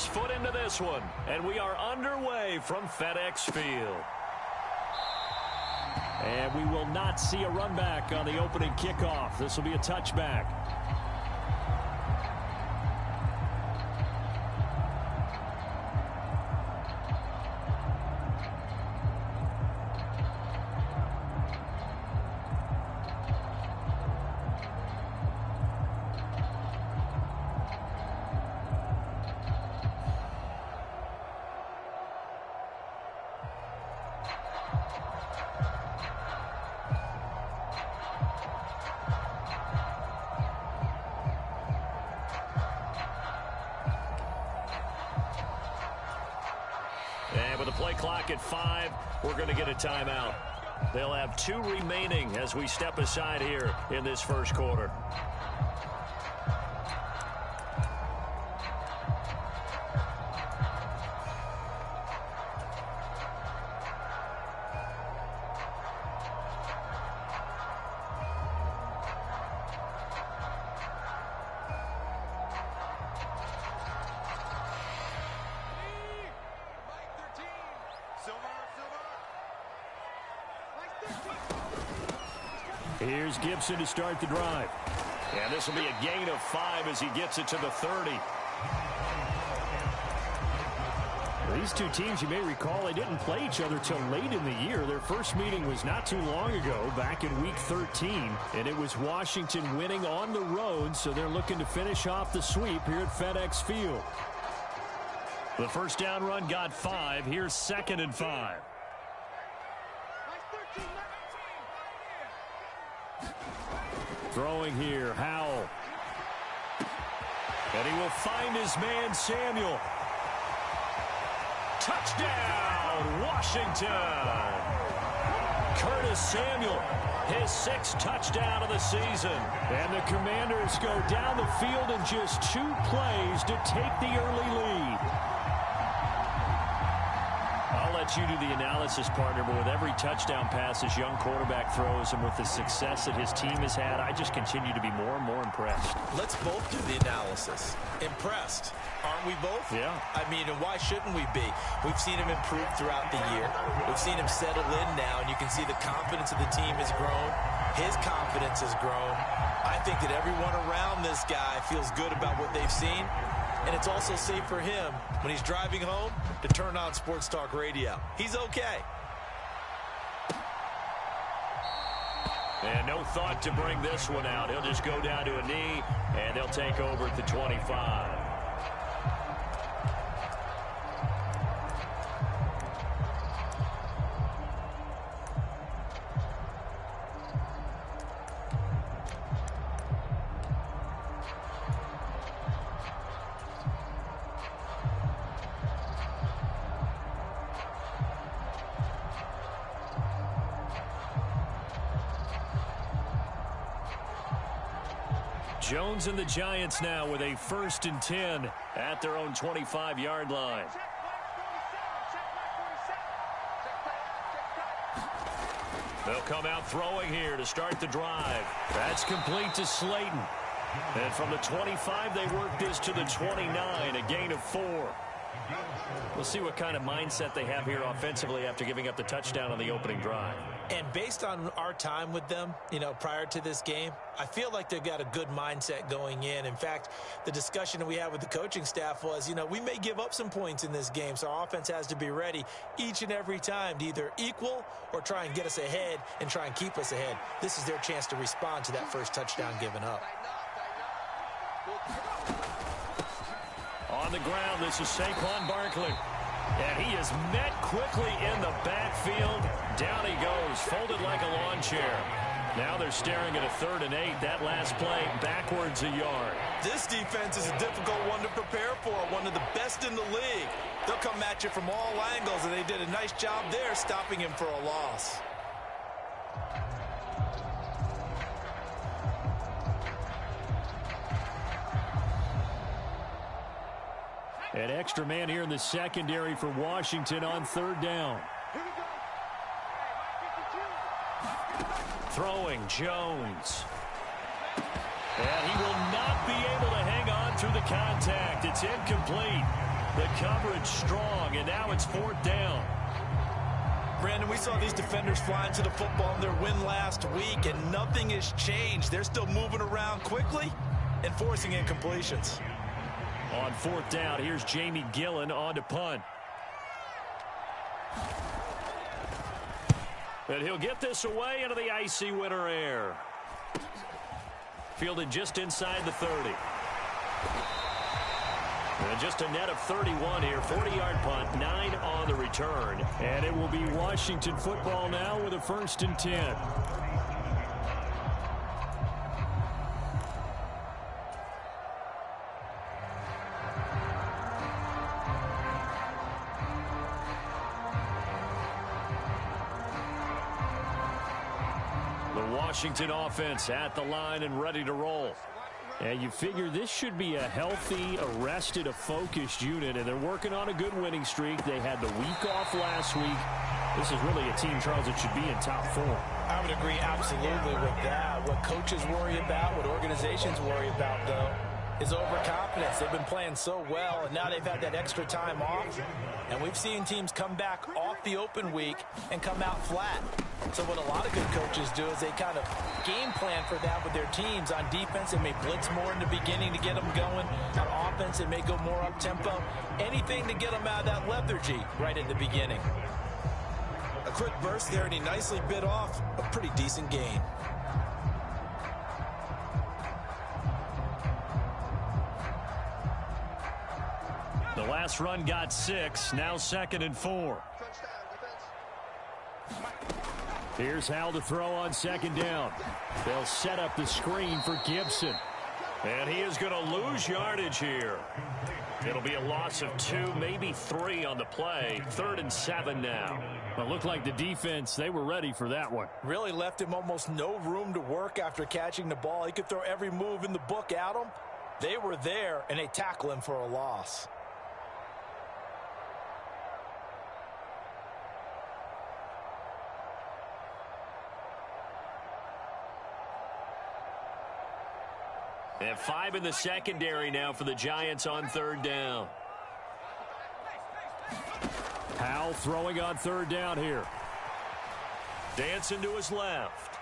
first foot into this one, and we are underway from FedEx Field. And we will not see a run back on the opening kickoff. This will be a touchback. And with the play clock at 5, we're going to get a timeout. They'll have 2 remaining as we step aside here in this first quarter. Here's Gibson to start the drive. And this will be a gain of 5 as he gets it to the 30. These two teams, you may recall, they didn't play each other till late in the year. Their first meeting was not too long ago, back in Week 13. And it was Washington winning on the road, so they're looking to finish off the sweep here at FedEx Field. The first down run got 5. Here's 2nd and 5. Throwing here, Howell. And he will find his man, Samuel. Touchdown, Washington! Curtis Samuel, his 6th touchdown of the season. And the Commanders go down the field in just 2 plays to take the early lead. I'll let you do the analysis, partner, but with every touchdown pass this young quarterback throws and with the success that his team has had, I just continue to be more and more impressed. Let's both do the analysis. Impressed. Aren't we both? Yeah. I mean, and why shouldn't we be? We've seen him improve throughout the year. We've seen him settle in now, and you can see the confidence of the team has grown. His confidence has grown. I think that everyone around this guy feels good about what they've seen. And it's also safe for him when he's driving home to turn on Sports Talk Radio. He's okay. And no thought to bring this one out. He'll just go down to a knee, and they'll take over at the 25. Jones and the Giants now with a 1st and 10 at their own 25-yard line. They'll come out throwing here to start the drive. That's complete to Slayton. And from the 25, they work this to the 29, a gain of 4. We'll see what kind of mindset they have here offensively after giving up the touchdown on the opening drive. And based on our time with them, prior to this game, I feel like they've got a good mindset going in. In fact, the discussion that we had with the coaching staff was, we may give up some points in this game, so our offense has to be ready each and every time to either equal or try and get us ahead and try and keep us ahead. This is their chance to respond to that first touchdown given up. On the ground, this is Saquon Barkley. And he is met quickly in the backfield. Down he goes, folded like a lawn chair. Now they're staring at a 3rd and 8. That last play, backwards a yard. This defense is a difficult one to prepare for, one of the best in the league. They'll come at you from all angles, and they did a nice job there stopping him for a loss. An extra man here in the secondary for Washington on 3rd down. Throwing, Jones. And he will not be able to hang on through the contact. It's incomplete. The coverage strong, and now it's 4th down. Brandon, we saw these defenders flying to the football in their win last week, and nothing has changed. They're still moving around quickly and forcing incompletions. On 4th down, here's Jamie Gillen on to punt. And he'll get this away into the icy winter air. Fielded just inside the 30. And just a net of 31 here. 40-yard punt, 9 on the return. And it will be Washington football now with a 1st and 10. The Washington offense at the line and ready to roll. And you figure this should be a healthy, arrested, a focused unit, and they're working on a good winning streak. They had the week off last week. This is really a team, Charles, that should be in top form. I would agree absolutely with that. What coaches worry about, what organizations worry about, though, is overconfidence. They've been playing so well, and now they've had that extra time off. And we've seen teams come back off the open week and come out flat. So what a lot of good coaches do is they kind of game plan for that with their teams. On defense, they may blitz more in the beginning to get them going. On offense, they may go more up-tempo. Anything to get them out of that lethargy right at the beginning. A quick burst there, and he nicely bit off a pretty decent gain. The last run got 6, now 2nd and 4. Here's Hal to throw on 2nd down. They'll set up the screen for Gibson. And he is going to lose yardage here. It'll be a loss of 2, maybe 3 on the play. 3rd and 7 now. Well, it looked like the defense, they were ready for that one. Really left him almost no room to work after catching the ball. He could throw every move in the book at him. They were there, and they tackle him for a loss. And 5 in the secondary now for the Giants on 3rd down. Howell throwing on 3rd down here. Dancing to his left.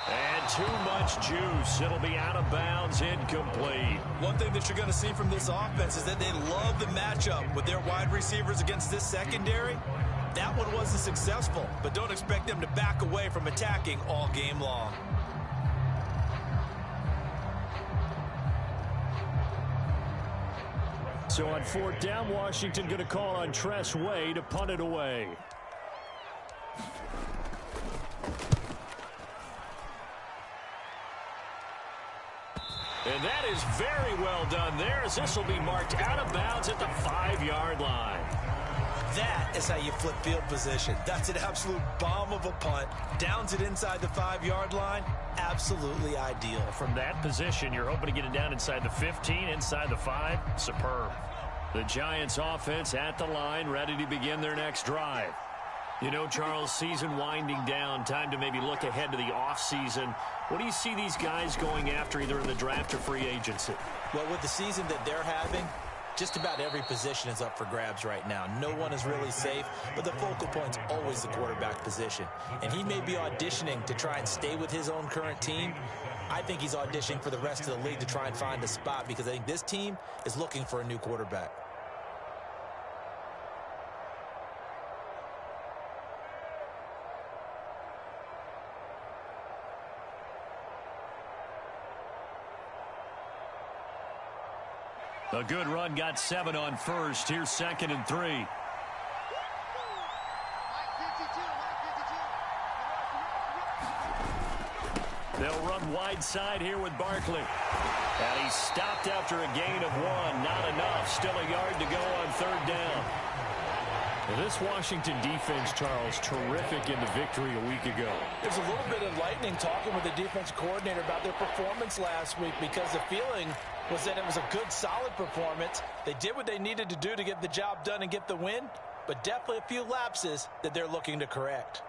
And too much juice. It'll be out of bounds, incomplete. One thing that you're going to see from this offense is that they love the matchup with their wide receivers against this secondary. That one wasn't successful, but don't expect them to back away from attacking all game long. So on 4th down, Washington going to call on Tress Way to punt it away. And that is very well done there, as this will be marked out of bounds at the 5-yard line. That is how you flip field position. That's an absolute bomb of a punt. Downs it inside the 5-yard line. Absolutely ideal. From that position, you're hoping to get it down inside the 15, inside the 5. Superb. The Giants offense at the line, ready to begin their next drive. You know, Charles, season winding down, time to maybe look ahead to the offseason. What do you see these guys going after either in the draft or free agency? Well, with the season that they're having, just about every position is up for grabs right now. No one is really safe, but the focal point's always the quarterback position. And he may be auditioning to try and stay with his own current team. I think he's auditioning for the rest of the league to try and find a spot because I think this team is looking for a new quarterback. A good run got 7 on 1st. Here's 2nd and 3. They'll run wide side here with Barkley. And he stopped after a gain of 1. Not enough. Still a yard to go on 3rd down. Well, this Washington defense, Charles, terrific in the victory a week ago. There's a little bit enlightening talking with the defense coordinator about their performance last week because the feeling was that it was a good, solid performance. They did what they needed to do to get the job done and get the win, but definitely a few lapses that they're looking to correct.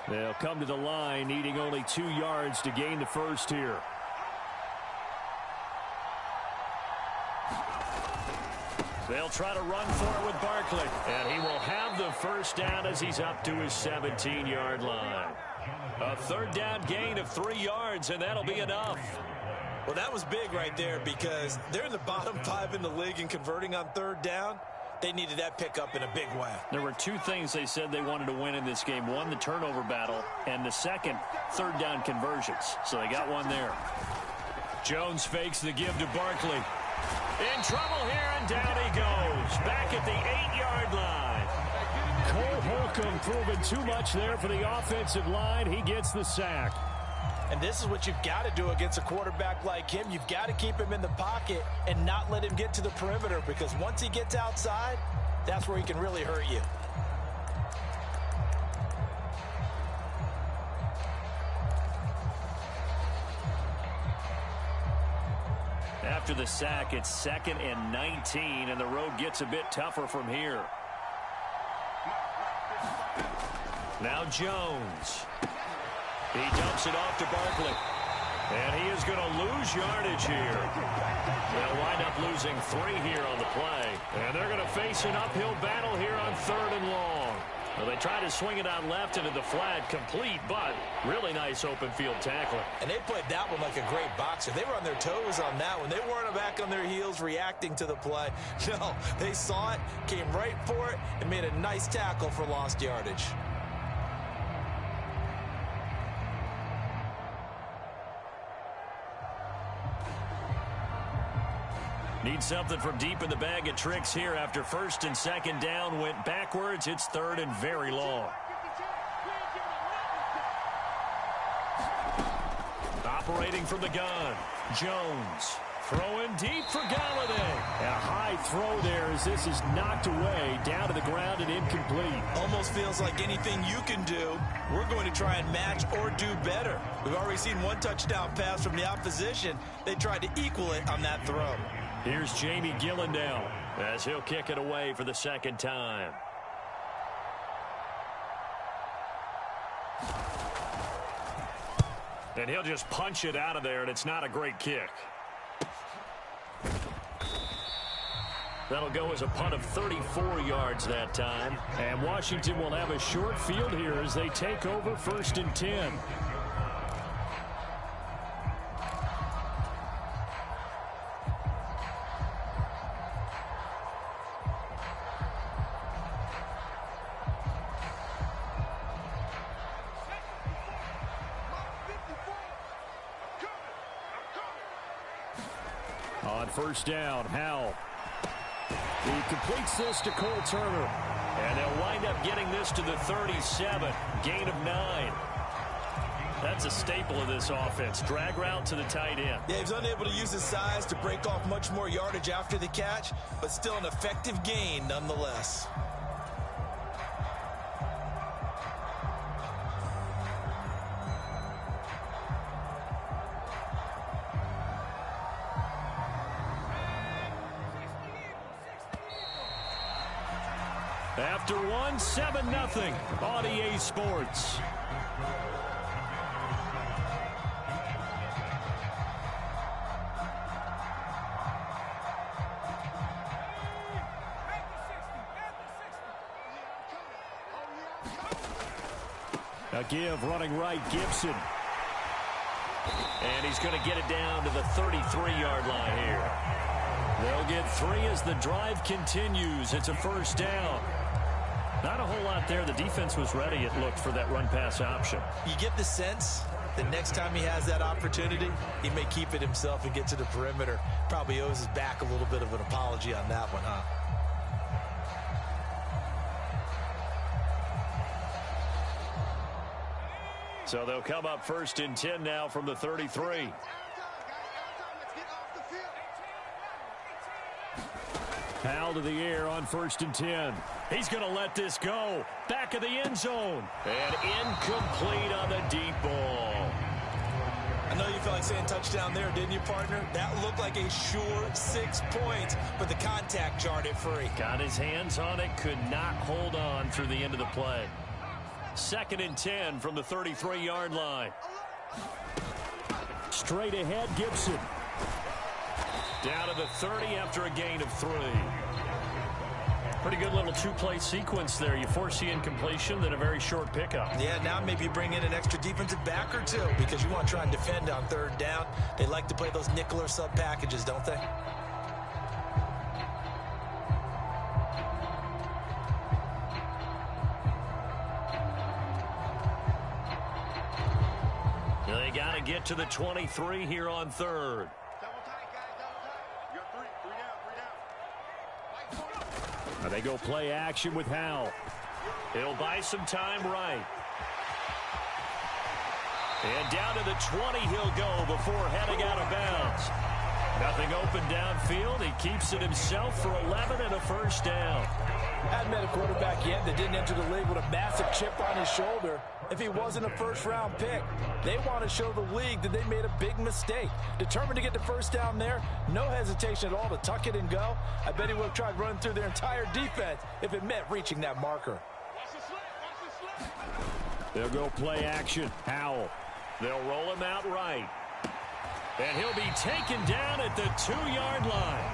They'll come to the line, needing only 2 yards to gain the first here. They'll try to run for it with Barkley. And he will have the first down as he's up to his 17-yard line. A third down gain of 3 yards, and that'll be enough. Well, that was big right there because they're in the bottom 5 in the league in converting on third down. They needed that pickup in a big way. There were 2 things they said they wanted to win in this game. One, the turnover battle, and the second, third down conversions. So they got one there. Jones fakes the give to Barkley. In trouble here, and down he goes. Back at the 8-yard line. Cole Holcomb proving too much there for the offensive line. He gets the sack. And this is what you've got to do against a quarterback like him. You've got to keep him in the pocket and not let him get to the perimeter, because once he gets outside, that's where he can really hurt you. After the sack, it's 2nd and 19, and the road gets a bit tougher from here. Now Jones. He dumps it off to Barkley. And he is going to lose yardage here. They'll wind up losing 3 here on the play. And they're going to face an uphill battle here on 3rd and long. Well, they try to swing it out left into the flat, complete, but really nice open field tackling. And they played that one like a great boxer. They were on their toes on that one. They weren't back on their heels reacting to the play. No, they saw it, came right for it, and made a nice tackle for lost yardage. Need something from deep in the bag of tricks here after 1st and 2nd down. Went backwards. It's 3rd and very long. Operating from the gun. Jones. Throwing deep for Galladay. And a high throw there as this is knocked away down to the ground and incomplete. Almost feels like anything you can do, we're going to try and match or do better. We've already seen 1 touchdown pass from the opposition. They tried to equal it on that throw. Here's Jamie Gillen now as he'll kick it away for the 2nd time. And he'll just punch it out of there, and it's not a great kick. That'll go as a punt of 34 yards that time. And Washington will have a short field here as they take over 1st and 10. On 1st down, Howell. He completes this to Cole Turner. And they'll wind up getting this to the 37. Gain of 9. That's a staple of this offense. Drag route to the tight end. Yeah, he's unable to use his size to break off much more yardage after the catch, but still an effective gain nonetheless. After 1, 7-0 on EA Sports. A give running right, Gibson. And he's going to get it down to the 33-yard line here. They'll get 3 as the drive continues. It's a 1st down. Not a whole lot there. The defense was ready, it looked, for that run-pass option. You get the sense that next time he has that opportunity, he may keep it himself and get to the perimeter. Probably owes his back a little bit of an apology on that one, huh? So they'll come up 1st and 10 now from the 33. Howell to the air on 1st and 10. He's going to let this go. Back of the end zone. And incomplete on the deep ball. I know you felt like saying touchdown there, didn't you, partner? That looked like a sure 6 points, but the contact jarred it free. Got his hands on it, could not hold on through the end of the play. 2nd and 10 from the 33-yard line. Straight ahead, Gibson. Down to the 30 after a gain of 3. Pretty good little two-play sequence there. You force the incompletion, then a very short pickup. Yeah, now maybe you bring in an extra defensive back or two because you want to try and defend on 3rd down. They like to play those nickel or sub packages, don't they? They got to get to the 23 here on 3rd. Now they go play action with Howell. He'll buy some time right. And down to the 20 he'll go before heading out of bounds. Nothing open downfield. He keeps it himself for 11 and a 1st down. Hadn't met a quarterback yet that didn't enter the league with a massive chip on his shoulder if he wasn't a 1st-round pick. They want to show the league that they made a big mistake. Determined to get the 1st down there, no hesitation at all to tuck it and go. I bet he would have tried running through their entire defense if it meant reaching that marker. They'll go play action. Howell. They'll roll him out right. And he'll be taken down at the 2-yard line.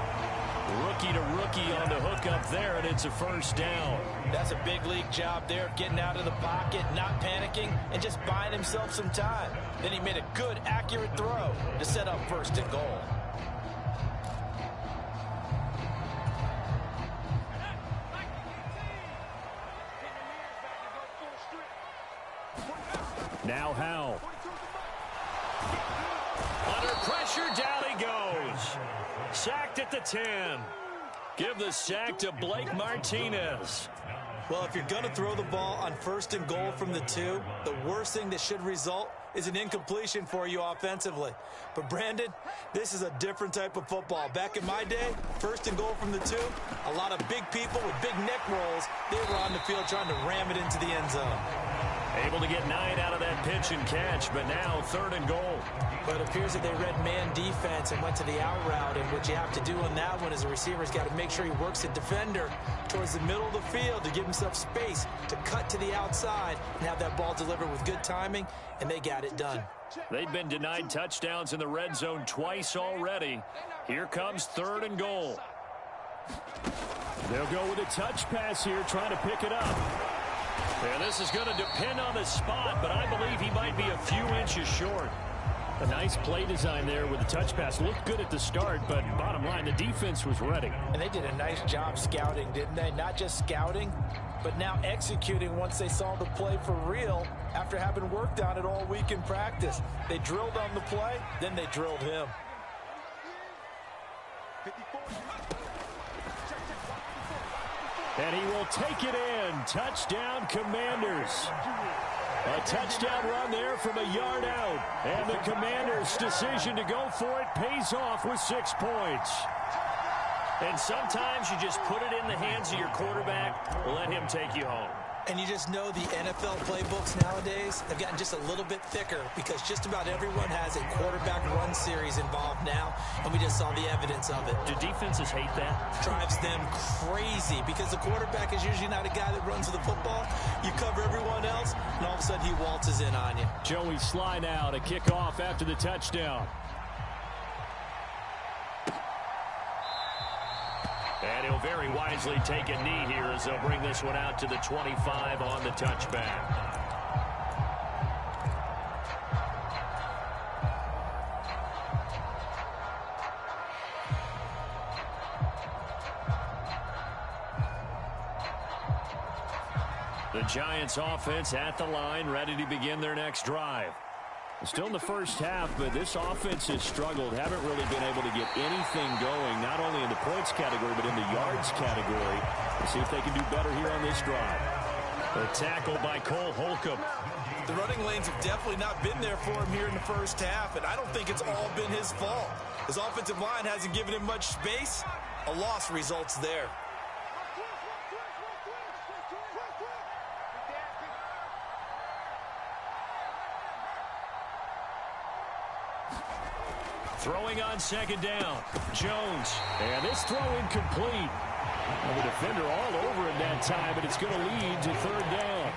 Rookie to rookie on the hook up there, and it's a 1st down. That's a big league job there, getting out of the pocket, not panicking, and just buying himself some time. Then he made a good, accurate throw to set up 1st and goal. Now Howell. Under pressure, down he goes. Sacked at the 10. Give the sack to Blake Martinez. Well, if you're going to throw the ball on 1st and goal from the 2, the worst thing that should result is an incompletion for you offensively. But, Brandon, this is a different type of football. Back in my day, 1st and goal from the 2, a lot of big people with big neck rolls, they were on the field trying to ram it into the end zone. Able to get 9 out of that pitch and catch, but now 3rd and goal. But it appears that they read man defense and went to the out route, and what you have to do on that one is the receiver's got to make sure he works the defender towards the middle of the field to give himself space to cut to the outside and have that ball delivered with good timing, and they got it done. They've been denied touchdowns in the red zone twice already. Here comes 3rd and goal. They'll go with a touch pass here, trying to pick it up. And this is going to depend on the spot, but I believe he might be a few inches short. A nice play design there with the touch pass. Looked good at the start, but bottom line, the defense was ready. And they did a nice job scouting, didn't they? Not just scouting, but now executing once they saw the play for real after having worked on it all week in practice. They drilled on the play, then they drilled him. And he will take it in. Touchdown, Commanders. A touchdown run there from a yard out. And the Commanders' decision to go for it pays off with 6 points. And sometimes you just put it in the hands of your quarterback, let him take you home. And you just know the NFL playbooks nowadays have gotten just a little bit thicker because just about everyone has a quarterback run series involved now, and we just saw the evidence of it. Do defenses hate that? Drives them crazy because the quarterback is usually not a guy that runs with the football. You cover everyone else, and all of a sudden he waltzes in on you. Joey Sly now to kick off after the touchdown. And he'll very wisely take a knee here as they'll bring this one out to the 25 on the touchback. The Giants offense at the line, ready to begin their next drive. Still in the first half, but this offense has struggled. Haven't really been able to get anything going, not only in the points category, but in the yards category. We'll see if they can do better here on this drive. A tackle by Cole Holcomb. The running lanes have definitely not been there for him here in the first half, and I don't think it's all been his fault. His offensive line hasn't given him much space. A loss results there. Throwing on second down. Jones. And this throw incomplete. And the defender all over him that time, but it's going to lead to third down.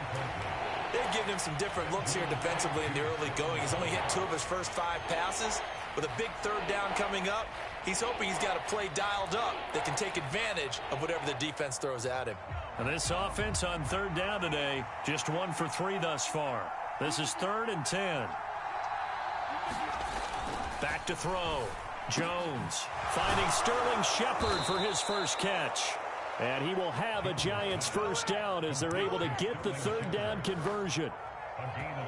They they've given him some different looks here defensively in the early going. He's only hit 2 of his first 5 passes. With a big third down coming up, he's hoping he's got a play dialed up that can take advantage of whatever the defense throws at him. And this offense on third down today, just 1 for 3 thus far. This is 3rd and 10. Back to throw. Jones finding Sterling Shepard for his first catch. And he will have a Giants first down as they're able to get the third down conversion.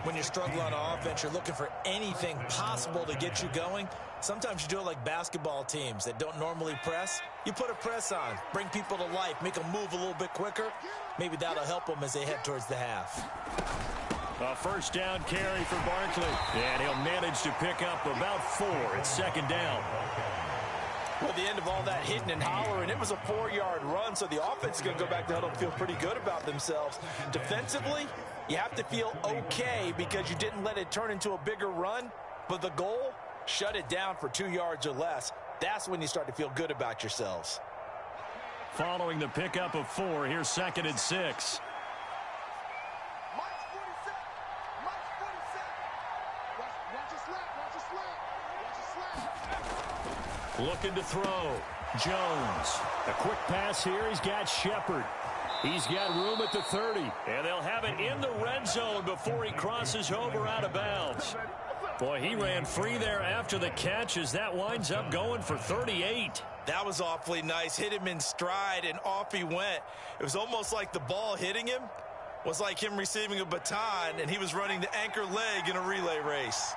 When you struggle on offense, you're looking for anything possible to get you going. Sometimes you do it like basketball teams that don't normally press. You put a press on, bring people to life, make them move a little bit quicker. Maybe that'll help them as they head towards the half. A first down carry for Barkley. And he'll manage to pick up about 4. It's 2nd down. Well, at the end of all that hitting and hollering, it was a 4-yard run, so the offense is going to go back to huddle and feel pretty good about themselves. Defensively, you have to feel okay because you didn't let it turn into a bigger run, but the goal, shut it down for 2 yards or less. That's when you start to feel good about yourselves. Following the pickup of 4, here's 2nd and 6. Looking to throw. Jones. A quick pass here. He's got Shepard. He's got room at the 30. And they'll have it in the red zone before he crosses over out of bounds. Boy, he ran free there after the catch as that winds up going for 38. That was awfully nice. Hit him in stride, and off he went. It was almost like the ball hitting him was like him receiving a baton, and he was running the anchor leg in a relay race.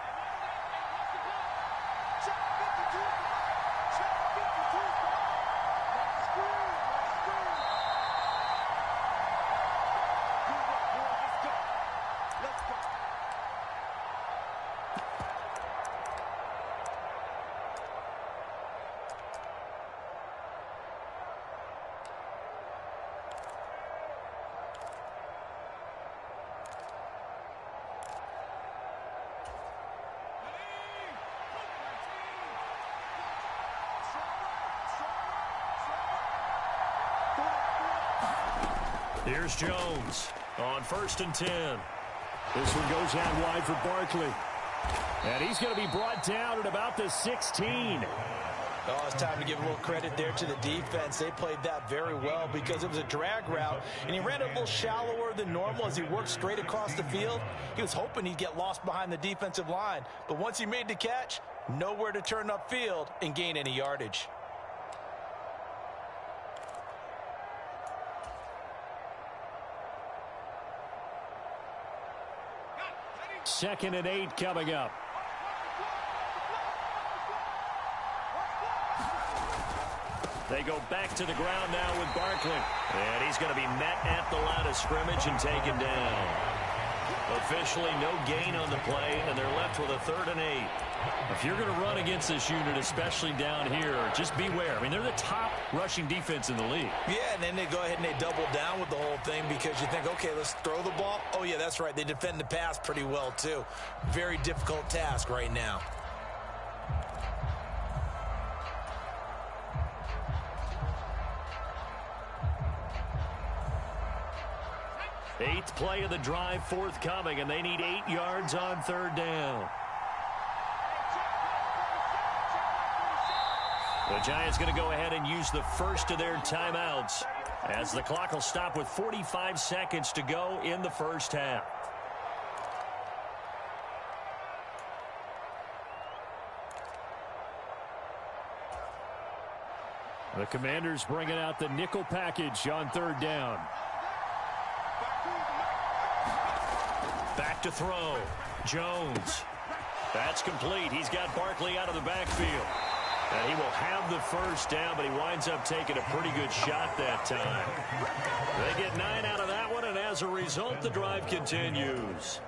Here's Jones on 1st and 10. This one goes out wide for Barkley. And he's going to be brought down at about the 16. Oh, it's time to give a little credit there to the defense. They played that very well because it was a drag route, and he ran a little shallower than normal as he worked straight across the field. He was hoping he'd get lost behind the defensive line, but once he made the catch, nowhere to turn upfield and gain any yardage. 2nd and 8 coming up. They go back to the ground now with Barkley. And he's going to be met at the line of scrimmage and taken down. Officially no gain on the play, and they're left with a 3rd and 8. If you're going to run against this unit, especially down here, just beware. I mean, they're the top rushing defense in the league. Yeah, and then they go ahead and they double down with the whole thing because you think, okay, let's throw the ball. Oh, yeah, that's right. They defend the pass pretty well, too. Very difficult task right now. Eighth play of the drive forthcoming, and they need 8 yards on 3rd down. The Giants going to go ahead and use the first of their timeouts as the clock will stop with 45 seconds to go in the first half. The Commanders bringing out the nickel package on 3rd down. Back to throw. Jones. That's complete. He's got Barkley out of the backfield. And he will have the first down, but he winds up taking a pretty good shot that time. They get 9 out of that one, and as a result, the drive continues.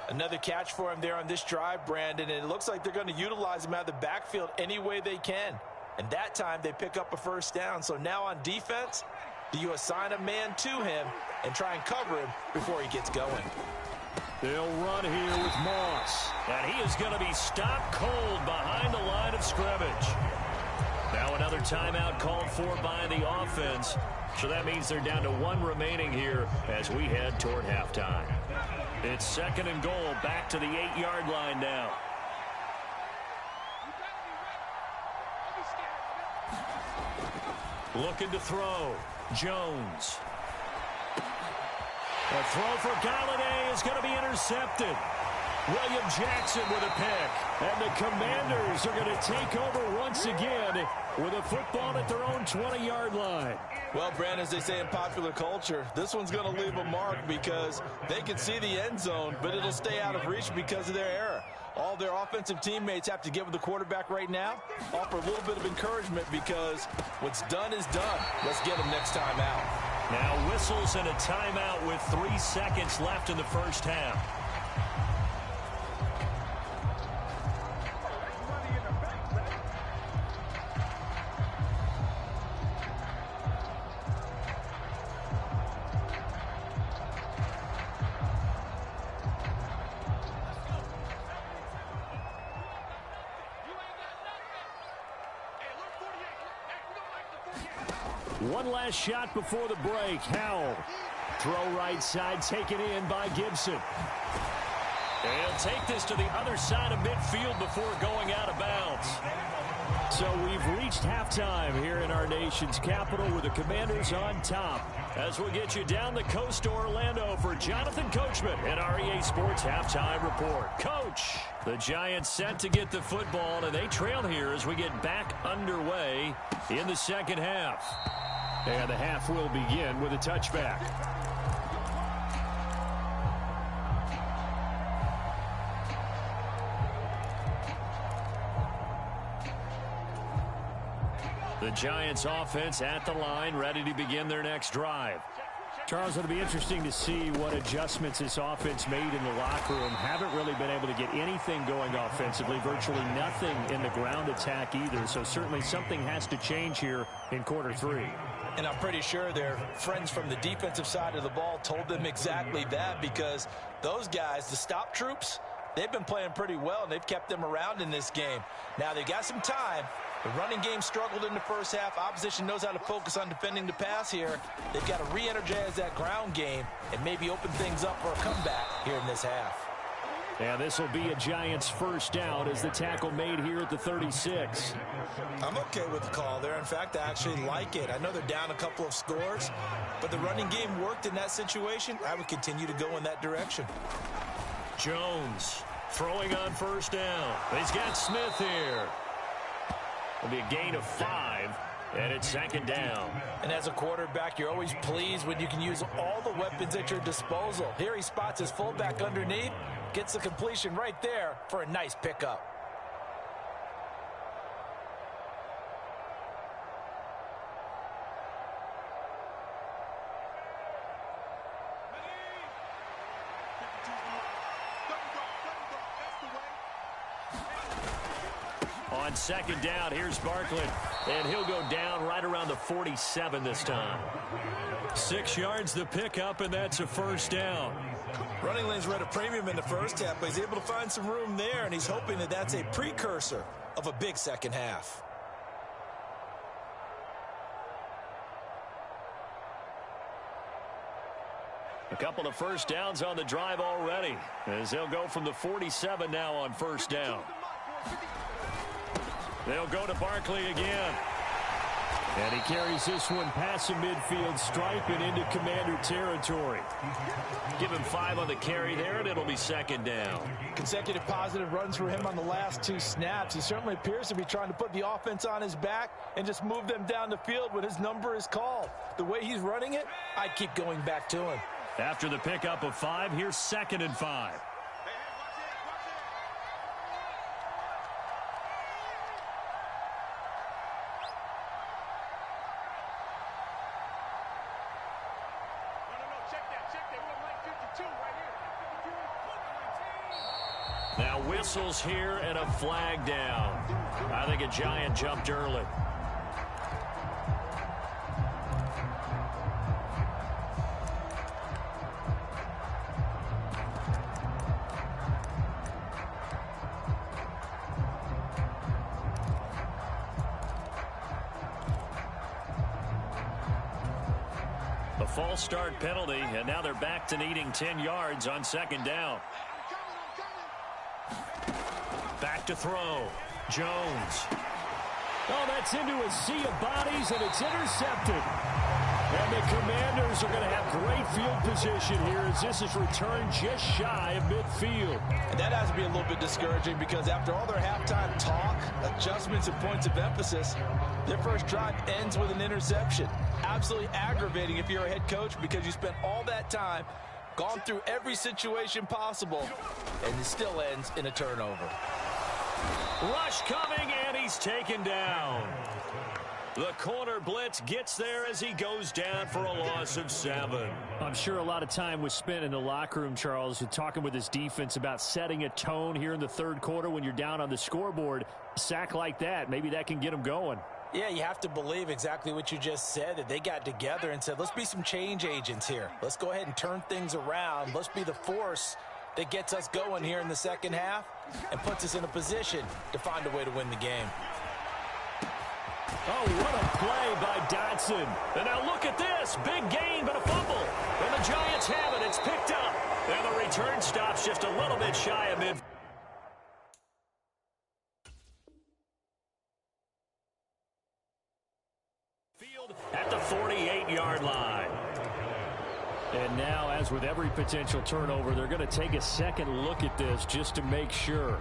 Another catch for him there on this drive, Brandon, and it looks like they're going to utilize him out of the backfield any way they can. And that time, they pick up a first down. So now on defense, do you assign a man to him and try and cover him before he gets going? They'll run here with Moss. And he is going to be stopped cold behind the line of scrimmage. Now another timeout called for by the offense. So that means they're down to 1 remaining here as we head toward halftime. It's second and goal, back to the 8-yard line now. Looking to throw. Jones. A throw for Galladay is going to be intercepted. William Jackson with a pick. And the Commanders are going to take over once again with a football at their own 20-yard line. Well, Brandon, as they say in popular culture, this one's going to leave a mark because they can see the end zone, but it'll stay out of reach because of their error. All their offensive teammates have to give the quarterback right now, offer a little bit of encouragement because what's done is done. Let's get them next time out. Now whistles and a timeout with 3 seconds left in the first half. One last shot before the break. Howell. Throw right side, taken in by Gibson. And take this to the other side of midfield before going out of bounds. So we've reached halftime here in our nation's capital with the Commanders on top. As we get you down the coast to Orlando for Jonathan Coachman and our EA Sports Halftime Report. Coach, the Giants set to get the football, and they trail here as we get back underway in the second half. And the half will begin with a touchback. The Giants offense at the line, ready to begin their next drive. Charles, it'll be interesting to see what adjustments this offense made in the locker room. Haven't really been able to get anything going offensively, virtually nothing in the ground attack either. So certainly something has to change here in quarter 3. And I'm pretty sure their friends from the defensive side of the ball told them exactly that, because those guys, the stop troops, they've been playing pretty well, and they've kept them around in this game. Now, they got some time. The running game struggled in the first half. Opposition knows how to focus on defending the pass here. They've got to re-energize that ground game and maybe open things up for a comeback here in this half. And this will be a Giants first down as the tackle made here at the 36. I'm okay with the call there. In fact, I actually like it. I know they're down a couple of scores, but the running game worked in that situation. I would continue to go in that direction. Jones throwing on first down. He's got Smith here. It'll be a gain of 5, and it's second down. And as a quarterback, you're always pleased when you can use all the weapons at your disposal. Here he spots his fullback underneath, gets the completion right there for a nice pickup. On second down, here's Barkley, and he'll go down right around the 47 this time. 6 yards the pickup, and that's a first down. Running lanes were at a premium in the first half, but he's able to find some room there, and he's hoping that that's a precursor of a big second half. A couple of first downs on the drive already, as they'll go from the 47 now on first down. They'll go to Barkley again. And he carries this one past the midfield stripe and into Commander territory. Give him 5 on the carry there, and it'll be second down. Consecutive positive runs for him on the last 2 snaps. He certainly appears to be trying to put the offense on his back and just move them down the field when his number is called. The way he's running it, I'd keep going back to him. After the pickup of 5, here's second and 5. Now whistles here and a flag down. I think a Giant jumped early. A false start penalty, and now they're back to needing 10 yards on second down. Back to throw. Jones. Oh, that's into a sea of bodies, and it's intercepted. And the Commanders are going to have great field position here as this is returned just shy of midfield. And that has to be a little bit discouraging because after all their halftime talk, adjustments, and points of emphasis, their first drive ends with an interception. Absolutely aggravating if you're a head coach because you spent all that time, gone through every situation possible, and it still ends in a turnover. Rush coming, and he's taken down. The corner blitz gets there as he goes down for a loss of 7. I'm sure a lot of time was spent in the locker room, Charles, talking with his defense about setting a tone here in the third quarter when you're down on the scoreboard. A sack like that, maybe that can get them going. Yeah, you have to believe exactly what you just said, that they got together and said, let's be some change agents here. Let's go ahead and turn things around. Let's be the force that gets us going here in the second half and puts us in a position to find a way to win the game. Oh, what a play by Dotson. And now look at this. Big gain, but a fumble. And the Giants have it. It's picked up. And the return stops just a little bit shy of mid. Field at the 48-yard line. And now, as with every potential turnover, they're going to take a second look at this just to make sure.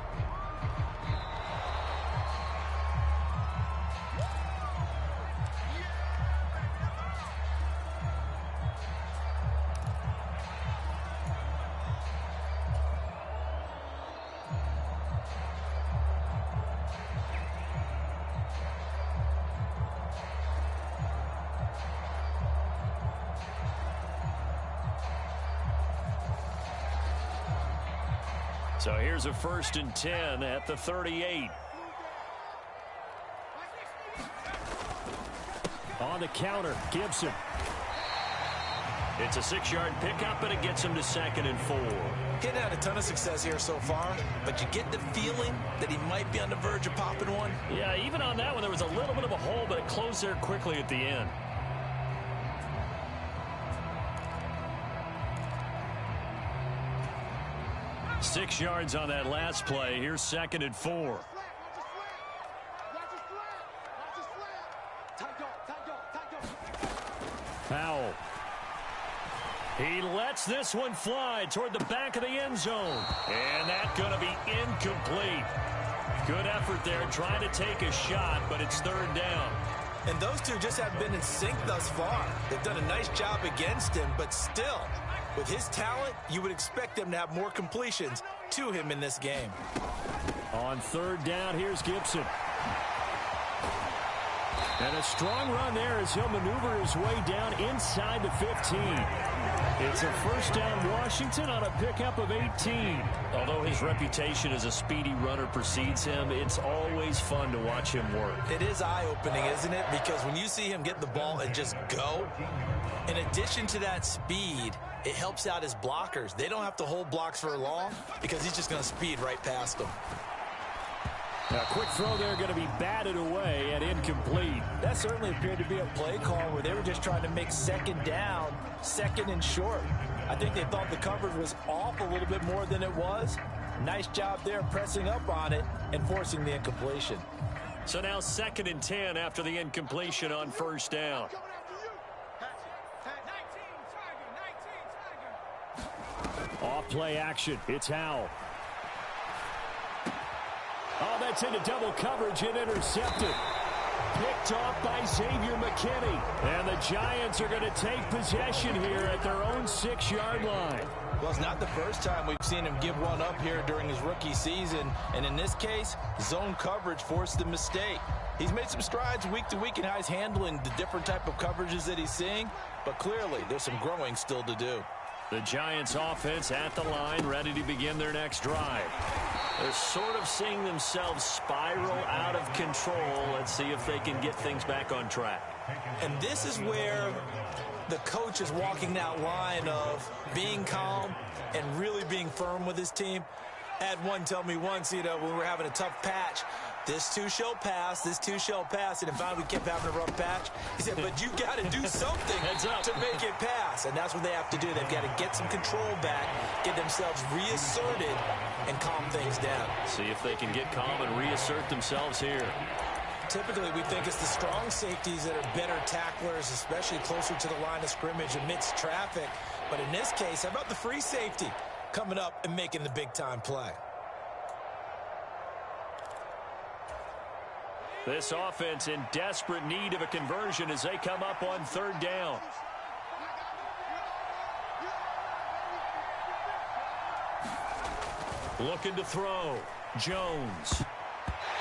So here's a 1st and 10 at the 38. On the counter, Gibson. It's a 6-yard pickup, and it gets him to 2nd and 4. He hadn't had a ton of success here so far, but you get the feeling that he might be on the verge of popping one. Yeah, even on that one, there was a little bit of a hole, but it closed there quickly at the end. Six yards on that last play. Here's 2nd and 4. Powell. He lets this one fly toward the back of the end zone. And that's going to be incomplete. Good effort there trying to take a shot, but it's 3rd down. And those two just haven't been in sync thus far. They've done a nice job against him, but still, with his talent, you would expect them to have more completions to him in this game. On 3rd down, here's Gibson. And a strong run there as he'll maneuver his way down inside the 15. It's a 1st down Washington on a pickup of 18. Although his reputation as a speedy runner precedes him, it's always fun to watch him work. It is eye-opening, isn't it? Because when you see him get the ball and just go, in addition to that speed, it helps out his blockers. They don't have to hold blocks for long because he's just going to speed right past them. A quick throw there going to be batted away and incomplete. That certainly appeared to be a play call where they were just trying to make 2nd down, 2nd and short. I think they thought the coverage was off a little bit more than it was. Nice job there pressing up on it and forcing the incompletion. So now 2nd and 10 after the incompletion on 1st down. Off play action. It's Howell. Oh, that's into double coverage and intercepted. Picked off by Xavier McKinney. And the Giants are going to take possession here at their own 6-yard line. Well, it's not the first time we've seen him give one up here during his rookie season. And in this case, zone coverage forced the mistake. He's made some strides week to week in how he's handling the different type of coverages that he's seeing. But clearly, there's some growing still to do. The Giants offense at the line, ready to begin their next drive. They're sort of seeing themselves spiral out of control. Let's see if they can get things back on track. And this is where the coach is walking that line of being calm and really being firm with his team. Had one tell me once, when we were having a tough patch, this too shall pass, this too shall pass. And if we kept having a rough patch, he said, but you've got to do something to make it pass. And that's what they have to do. They've got to get some control back, get themselves reasserted, and calm things down. See if they can get calm and reassert themselves here. Typically, we think it's the strong safeties that are better tacklers, especially closer to the line of scrimmage amidst traffic. But in this case, how about the free safety coming up and making the big-time play? This offense in desperate need of a conversion as they come up on third down. Looking to throw. Jones.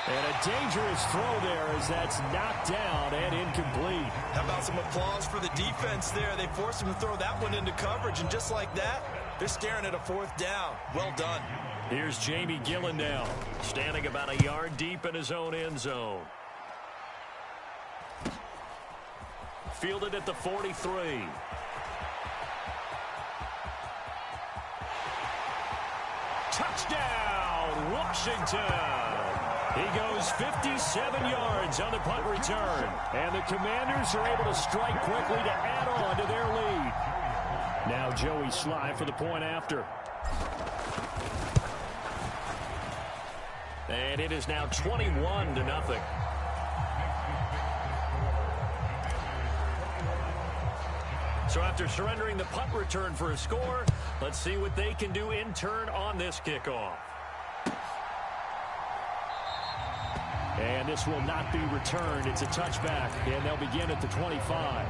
And a dangerous throw there as that's knocked down and incomplete. How about some applause for the defense there? They forced him to throw that one into coverage, and just like that, they're staring at a fourth down. Well done. Here's Jamie Gillen now, standing about a yard deep in his own end zone. Fielded at the 43. Touchdown, Washington! He goes 57 yards on the punt return. And the Commanders are able to strike quickly to add on to their lead. Now Joey Sly for the point after. And it is now 21-0. So after surrendering the punt return for a score, let's see what they can do in turn on this kickoff. And this will not be returned. It's a touchback, and they'll begin at the 25.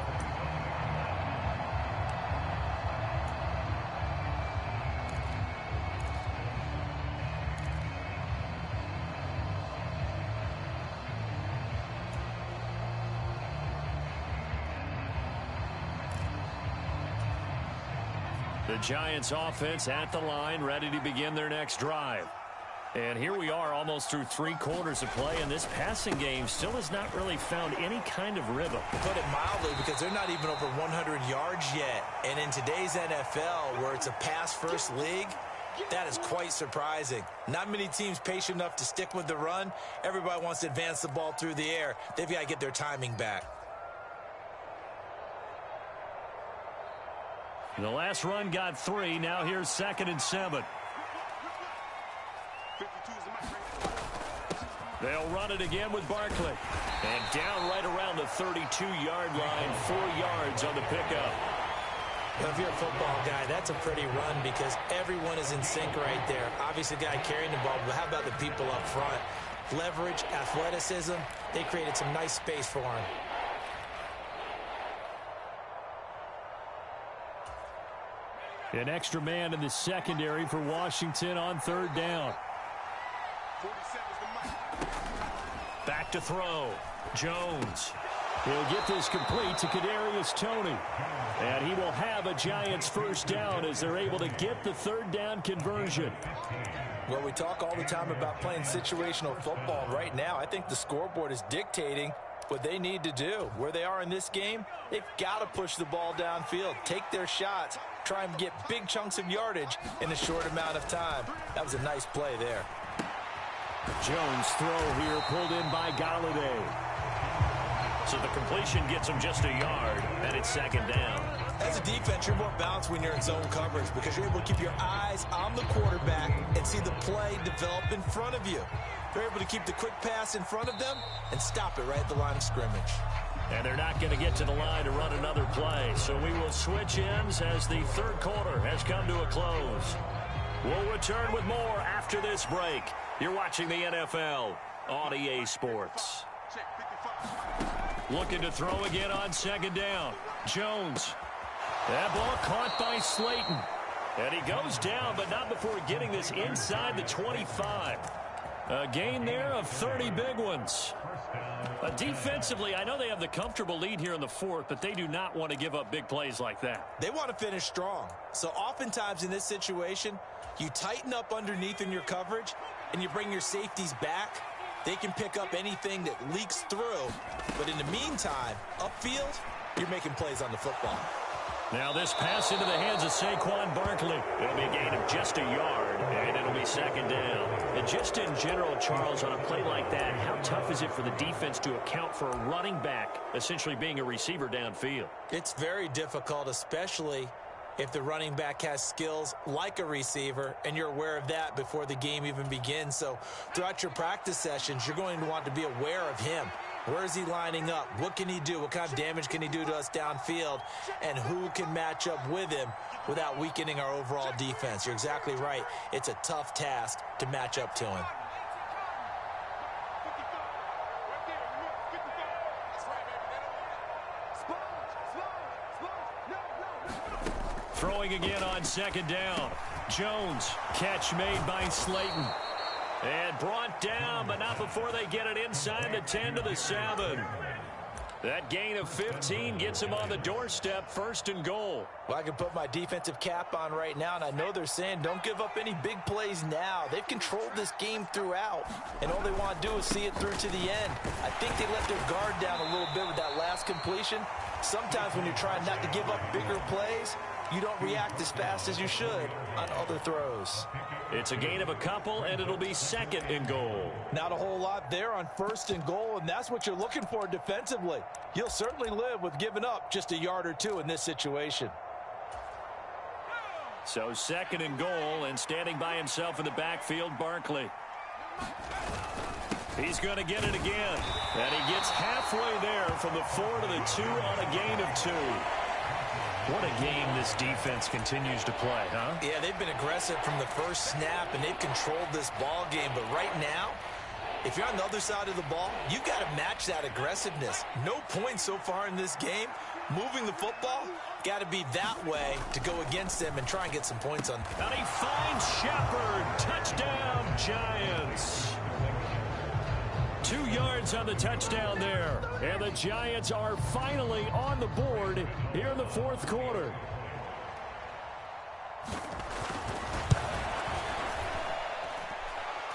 The Giants offense at the line, ready to begin their next drive. And here we are almost through 3 quarters of play, and this passing game still has not really found any kind of rhythm. Put it mildly, because they're not even over 100 yards yet. And in today's NFL, where it's a pass-first league, that is quite surprising. Not many teams patient enough to stick with the run. Everybody wants to advance the ball through the air. They've got to get their timing back. The last run got 3. Now here's 2nd and 7. They'll run it again with Barkley. And down right around the 32-yard line, 4 yards on the pickup. Well, if you're a football guy, that's a pretty run because everyone is in sync right there. Obviously, the guy carrying the ball, but how about the people up front? Leverage, athleticism, they created some nice space for him. An extra man in the secondary for Washington on third down. Back to throw. Jones. He'll get this complete to Kadarius Toney. And he will have a Giants first down as they're able to get the third down conversion. Well, we talk all the time about playing situational football. Right now, I think the scoreboard is dictating what they need to do. Where they are in this game, they've got to push the ball downfield, take their shots, try and get big chunks of yardage in a short amount of time. That was a nice play there. Jones' throw here pulled in by Galladay. So the completion gets him just a yard, and it's 2nd down. As a defense, you're more balanced when you're in zone coverage because you're able to keep your eyes on the quarterback and see the play develop in front of you. They're able to keep the quick pass in front of them and stop it right at the line of scrimmage. And they're not going to get to the line to run another play. So we will switch ends as the third quarter has come to a close. We'll return with more after this break. You're watching the NFL on EA Sports. Looking to throw again on 2nd down. Jones. That ball caught by Slayton. And he goes down, but not before getting this inside the 25. A gain there of 30 big ones. Defensively, I know they have the comfortable lead here in the 4th, but they do not want to give up big plays like that. They want to finish strong. So oftentimes in this situation, you tighten up underneath in your coverage, and you bring your safeties back. They can pick up anything that leaks through. But in the meantime, upfield, you're making plays on the football. Now this pass into the hands of Saquon Barkley. It'll be a gain of just a yard, and it'll be second down. And just in general, Charles, on a play like that, how tough is it for the defense to account for a running back essentially being a receiver downfield? It's very difficult, especially if the running back has skills like a receiver, and you're aware of that before the game even begins. So throughout your practice sessions, you're going to want to be aware of him. Where is he lining up? What can he do? What kind of damage can he do to us downfield? And who can match up with him without weakening our overall defense? You're exactly right. It's a tough task to match up to him. Throwing again on second down. Jones, catch made by Slayton. And brought down, but not before they get it inside the 10 to the 7. That gain of 15 gets him on the doorstep, first and goal. Well, I can put my defensive cap on right now, and I know they're saying don't give up any big plays now. They've controlled this game throughout, and all they want to do is see it through to the end. I think they let their guard down a little bit with that last completion. Sometimes when you're trying not to give up bigger plays, you don't react as fast as you should on other throws. It's a gain of a couple, and it'll be second and goal. Not a whole lot there on first and goal, and that's what you're looking for defensively. You'll certainly live with giving up just a yard or two in this situation. So second and goal, and standing by himself in the backfield, Barkley. He's going to get it again, and he gets halfway there from the 4 to the 2 on a gain of 2. What a game this defense continues to play, huh? Yeah, they've been aggressive from the first snap, and they've controlled this ball game. But right now, if you're on the other side of the ball, you've got to match that aggressiveness. No points so far in this game. Moving the football, got to be that way to go against them and try and get some points on. And he finds Shepard. Touchdown, Giants. 2 yards on the touchdown there. And the Giants are finally on the board here in the fourth quarter.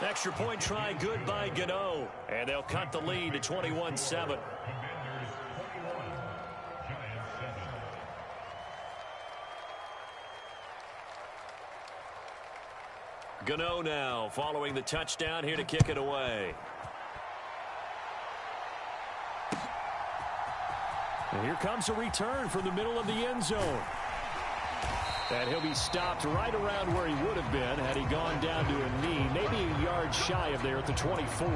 Extra point try good by Gano. And they'll cut the lead to 21-7. Gano now following the touchdown here to kick it away. And here comes a return from the middle of the end zone. And he'll be stopped right around where he would have been had he gone down to a knee, maybe a yard shy of there at the 24.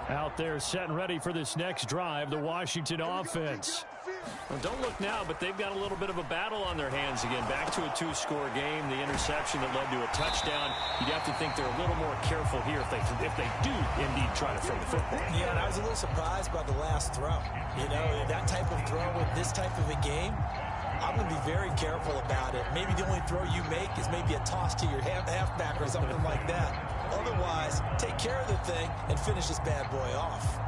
Out there set and ready for this next drive, the Washington offense. Well, don't look now, but they've got a little bit of a battle on their hands again. Back to a 2-score game, the interception that led to a touchdown. You'd have to think they're a little more careful here if they do indeed try to throw the football. Yeah, and I was a little surprised by the last throw. You know, that type of throw with this type of a game, I'm going to be very careful about it. Maybe the only throw you make is maybe a toss to your halfback or something like that. Otherwise, take care of the thing and finish this bad boy off.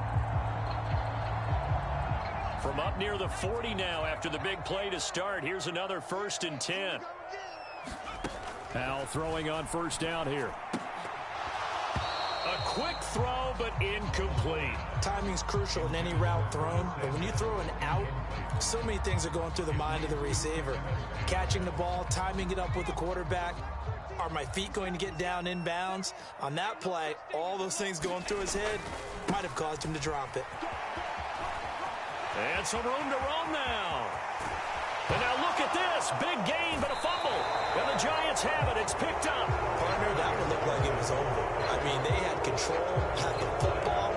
From up near the 40 now after the big play to start. Here's another 1st and 10. Al throwing on first down here. A quick throw, but incomplete. Timing's crucial in any route thrown, but when you throw an out, so many things are going through the mind of the receiver. Catching the ball, timing it up with the quarterback. Are my feet going to get down inbounds? On that play, all those things going through his head might have caused him to drop it. And some room to roam now. And now look at this. Big gain, but a fumble. And the Giants have it. It's picked up. Partner, that one looked like it was over. I mean, they had control, had the football,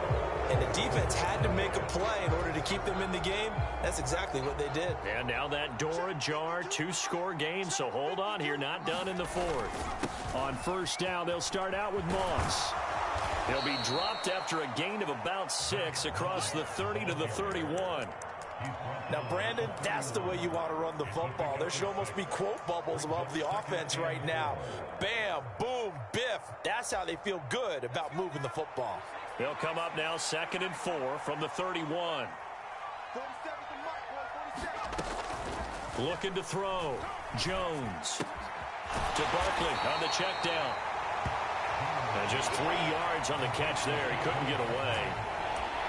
and the defense had to make a play in order to keep them in the game. That's exactly what they did. And now that door ajar, 2-score game, so hold on here. Not done in the fourth. On first down, they'll start out with Moss. He'll be dropped after a gain of about 6 across the 30 to the 31. Now, Brandon, that's the way you want to run the football. There should almost be quote bubbles above the offense right now. Bam, boom, biff. That's how they feel good about moving the football. They'll come up now 2nd and 4 from the 31. Looking to throw. Jones. To Barkley on the check down. And just 3 yards on the catch there. He couldn't get away.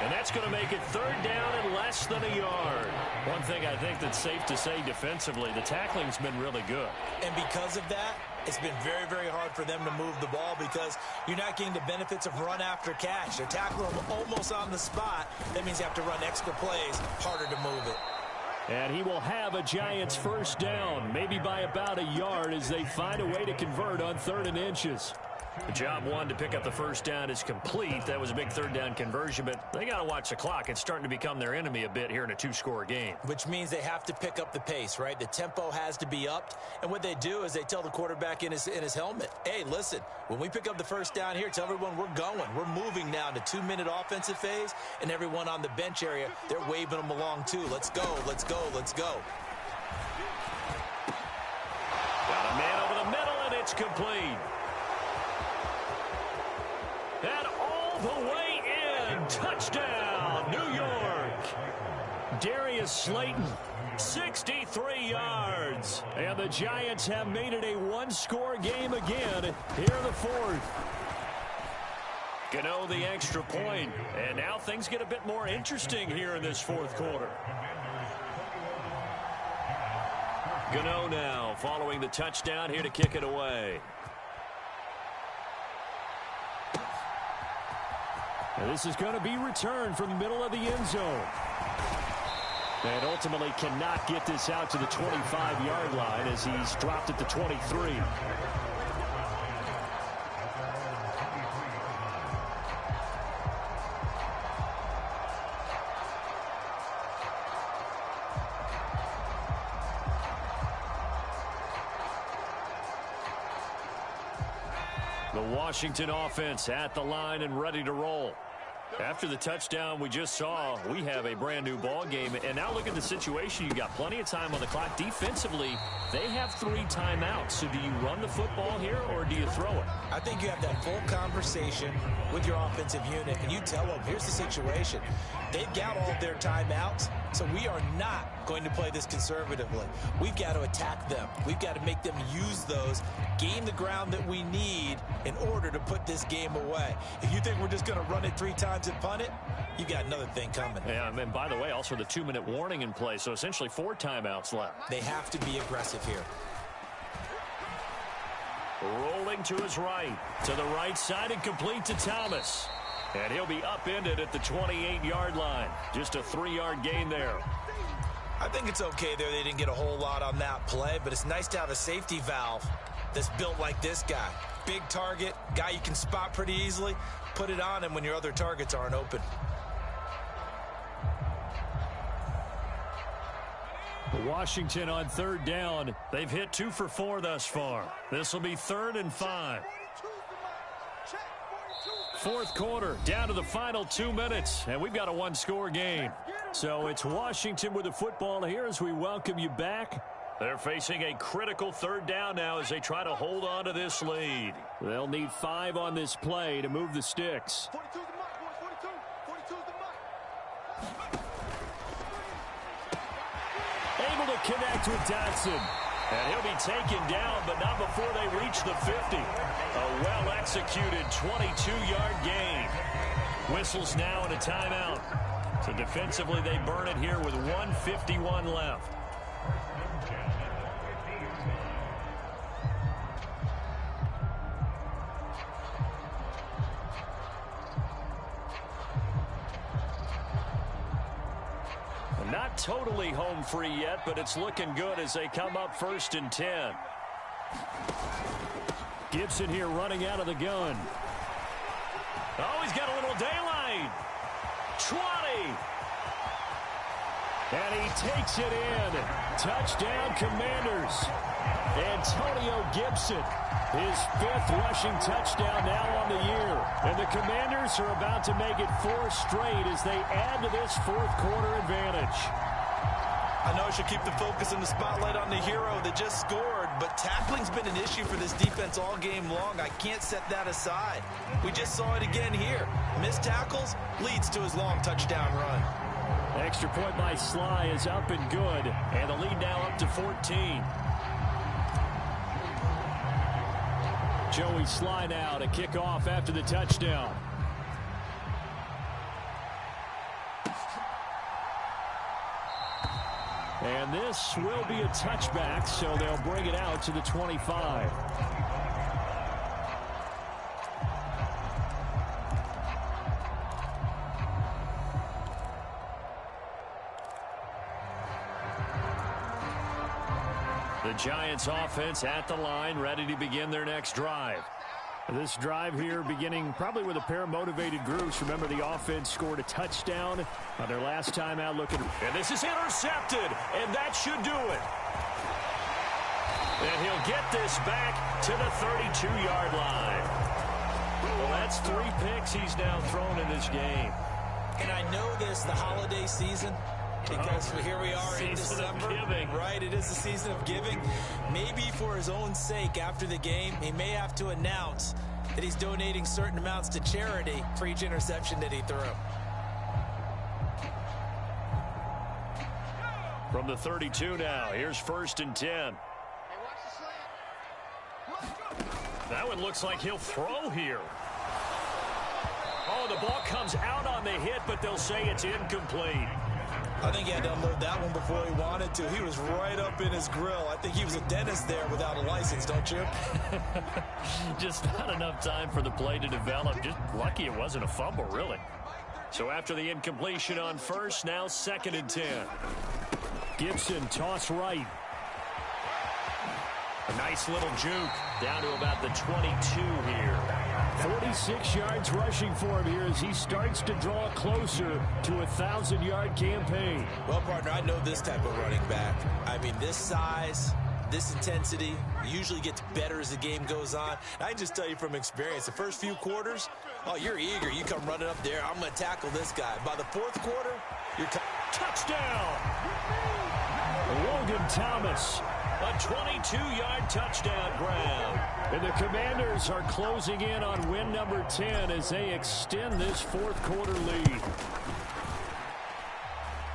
And that's going to make it third down and less than a yard. One thing I think that's safe to say defensively, the tackling's been really good. And because of that, it's been very, very hard for them to move the ball because you're not getting the benefits of run after catch. They're tackling them almost on the spot. That means you have to run extra plays, harder to move it. And he will have a Giants first down, maybe by about a yard as they find a way to convert on 3rd and inches. The job one to pick up the first down is complete. That was a big third down conversion, but they got to watch the clock. It's starting to become their enemy a bit here in a 2-score game. Which means they have to pick up the pace, right? The tempo has to be upped. And what they do is they tell the quarterback in his helmet, hey, listen, when we pick up the first down here, tell everyone we're going. We're moving now to 2-minute offensive phase, and everyone on the bench area, they're waving them along too. Let's go, let's go, let's go. Got a man over the middle, and it's complete. And all the way in. Touchdown, New York. Darius Slayton, 63 yards. And the Giants have made it a 1-score game again here in the 4th. Gano the extra point. And now things get a bit more interesting here in this 4th quarter. Gano now following the touchdown here to kick it away. And this is going to be returned from the middle of the end zone. And ultimately cannot get this out to the 25-yard line as he's dropped at the 23. The Washington offense at the line and ready to roll. After the touchdown we just saw, we have a brand new ball game. And now look at the situation. You got plenty of time on the clock. Defensively, they have 3 timeouts. So do you run the football here or do you throw it? I think you have that full conversation with your offensive unit, and you tell them, here's the situation. They've got all of their timeouts, so we are not going to play this conservatively. We've got to attack them. We've got to make them use those, gain the ground that we need in order to put this game away. If you think we're just going to run it 3 times and punt it, you got another thing coming. Yeah, and by the way, also the 2-minute warning in play, so essentially 4 timeouts left. They have to be aggressive here. Rolling to his right, to the right side and complete to Thomas. And he'll be upended at the 28-yard line. Just a 3-yard gain there. I think it's okay there. They didn't get a whole lot on that play, but it's nice to have a safety valve that's built like this guy. Big target, guy you can spot pretty easily. Put it on him when your other targets aren't open. Washington on 3rd down. They've hit 2 for 4 thus far. This will be 3rd and 5. 4th quarter, down to the final 2 minutes, and we've got a 1-score game. So it's Washington with the football here as we welcome you back. They're facing a critical 3rd down now as they try to hold on to this lead. They'll need 5 on this play to move the sticks. Able to connect with Dotson. And he'll be taken down, but not before they reach the 50. A well-executed 22-yard gain. Whistles now and a timeout. So defensively, they burn it here with 1:51 left. Not totally home free yet, but it's looking good as they come up 1st and 10. Gibson here running out of the gun. Oh, he's got a little daylight. 20. And he takes it in. Touchdown, Commanders. Antonio Gibson, his 5th rushing touchdown now on the year. And the Commanders are about to make it 4 straight as they add to this 4th quarter advantage. I know I should keep the focus and the spotlight on the hero that just scored, but tackling's been an issue for this defense all game long. I can't set that aside. We just saw it again here. Missed tackles leads to his long touchdown run. Extra point by Sly is up and good, and the lead now up to 14. Joey Sly now to kick off after the touchdown. And this will be a touchback, so they'll bring it out to the 25. The Giants offense at the line, ready to begin their next drive. This drive here beginning probably with a pair of motivated groups. Remember, the offense scored a touchdown on their last time out looking. And this is intercepted, and that should do it. And he'll get this back to the 32-yard line. Well, that's 3 picks he's now thrown in this game. And I know this, the holiday season, because here we are in December, right? It is the season of giving. Maybe for his own sake after the game, he may have to announce that he's donating certain amounts to charity for each interception that he threw. From the 32 now, here's 1st and 10. That one looks like he'll throw here. Oh, the ball comes out on the hit, but they'll say it's incomplete. I think he had to unload that one before he wanted to. He was right up in his grill. I think he was a dentist there without a license, don't you? Just not enough time for the play to develop. Just lucky it wasn't a fumble, really. So after the incompletion on 1st, now 2nd and 10. Gibson toss right. A nice little juke down to about the 22 here. 46 yards rushing for him here as he starts to draw closer to a 1,000-yard campaign. Well, partner, I know this type of running back. I mean, this size, this intensity usually gets better as the game goes on. I can just tell you from experience, the first few quarters, oh, you're eager. You come running up there. I'm going to tackle this guy. By the 4th quarter, you're touchdown. Logan Thomas. A 22-yard touchdown grab. And the Commanders are closing in on win number 10 as they extend this 4th quarter lead.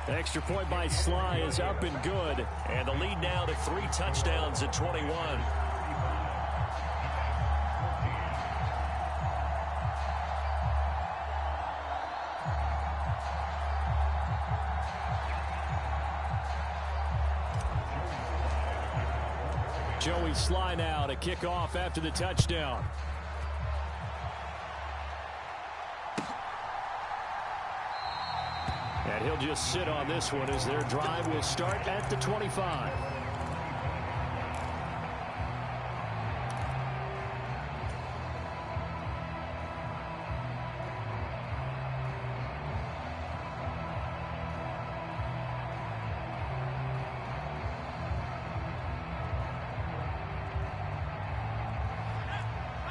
The extra point by Sly is up and good. And the lead now to 3 touchdowns at 21. Joey Sly now to kick off after the touchdown. And he'll just sit on this one as their drive will start at the 25.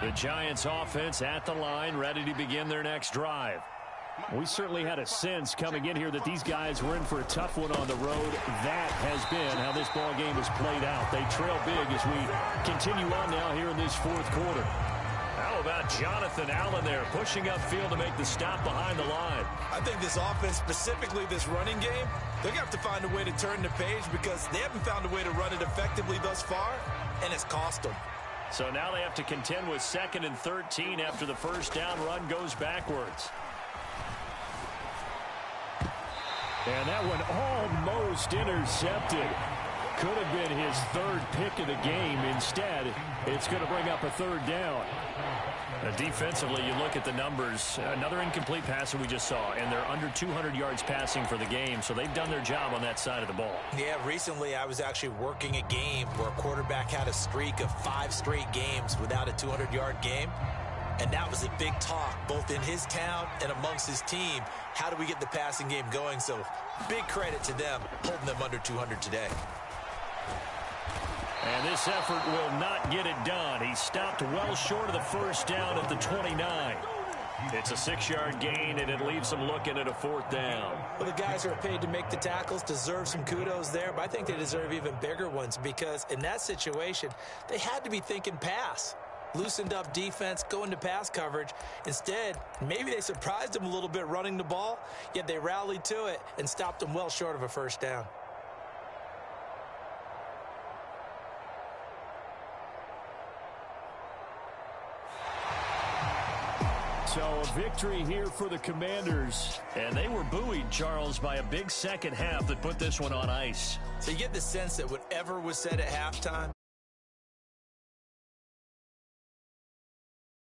The Giants offense at the line, ready to begin their next drive. We certainly had a sense coming in here that these guys were in for a tough one on the road. That has been how this ball game has played out. They trail big as we continue on now here in this 4th quarter. How about Jonathan Allen there pushing upfield to make the stop behind the line? I think this offense, specifically this running game, they're going to have to find a way to turn the page because they haven't found a way to run it effectively thus far, and it's cost them. So now they have to contend with 2nd and 13 after the first down run goes backwards. And that one almost intercepted. Could have been his 3rd pick of the game. Instead, it's going to bring up a 3rd down. Defensively, you look at the numbers. Another incomplete pass that we just saw, and they're under 200 yards passing for the game, so they've done their job on that side of the ball. Yeah, recently I was actually working a game where a quarterback had a streak of 5 straight games without a 200-yard game, and that was a big talk, both in his town and amongst his team. How do we get the passing game going? So big credit to them holding them under 200 today. And this effort will not get it done. He stopped well short of the first down at the 29. It's a 6-yard gain, and it leaves them looking at a 4th down. Well, the guys who are paid to make the tackles deserve some kudos there, but I think they deserve even bigger ones because in that situation, they had to be thinking pass. Loosened up defense, going to pass coverage. Instead, maybe they surprised them a little bit running the ball, yet they rallied to it and stopped them well short of a first down. So a victory here for the Commanders. And they were buoyed, Charles, by a big second half that put this one on ice. So you get the sense that whatever was said at halftime,